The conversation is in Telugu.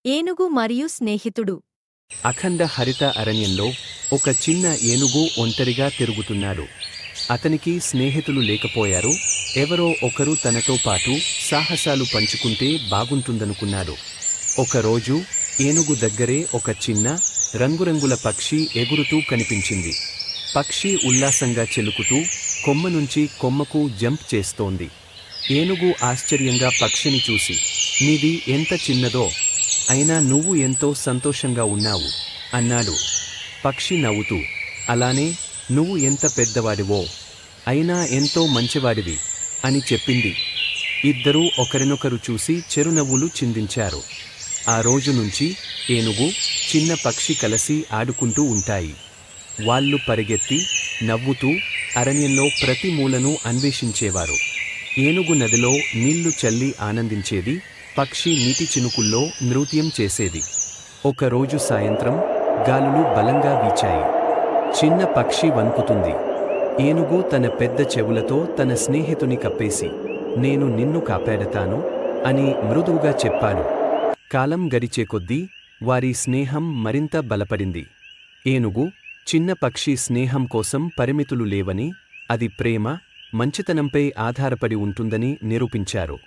ఏనుగు మరియు స్నేహితుడు. అఖండ హరిత అరణ్యంలో ఒక చిన్న ఏనుగు ఒంటరిగా తిరుగుతున్నాడు. అతనికి స్నేహితులు లేకపోయారు. ఎవరో ఒకరు తనతో పాటు సాహసాలు పంచుకుంటే బాగుంటుందనుకున్నాడు. ఒకరోజు ఏనుగు దగ్గరే ఒక చిన్న రంగురంగుల పక్షి ఎగురుతూ కనిపించింది. పక్షి ఉల్లాసంగా చెలుకుతూ కొమ్మ నుంచి కొమ్మకు జంప్ చేస్తోంది. ఏనుగు ఆశ్చర్యంగా పక్షిని చూసి, "నీది ఎంత చిన్నదో, అయినా నువ్వు ఎంతో సంతోషంగా ఉన్నావు" అన్నాడు. పక్షి నవ్వుతూ, "అలానే నువ్వు ఎంత పెద్దవాడివో, అయినా ఎంతో మంచివాడివి" అని చెప్పింది. ఇద్దరూ ఒకరినొకరు చూసి చిరునవ్వులు చిందించారు. ఆ రోజు నుంచి ఏనుగు, చిన్న పక్షి కలిసి ఆడుకుంటూ ఉంటాయి. వాళ్ళు పరిగెత్తి, నవ్వుతూ అరణ్యంలో ప్రతి మూలను అన్వేషించేవారు. ఏనుగు నదిలో నీళ్లు చల్లి ఆనందించేది. పక్షి నీటి చినుకుల్లో నృత్యం చేసేది. ఒకరోజు సాయంత్రం గాలులు బలంగా వీచాయి. చిన్న పక్షి వణుకుతుంది. ఏనుగు తన పెద్ద చెవులతో తన స్నేహితుని కప్పేసి, "నేను నిన్ను కాపాడతాను" అని మృదువుగా చెప్పాడు. కాలం గడిచే కొద్దీ వారి స్నేహం మరింత బలపడింది. ఏనుగు, చిన్న పక్షి స్నేహం కోసం పరిమితులు లేవని, అది ప్రేమ, మంచితనంపై ఆధారపడి ఉంటుందని నిరూపించారు.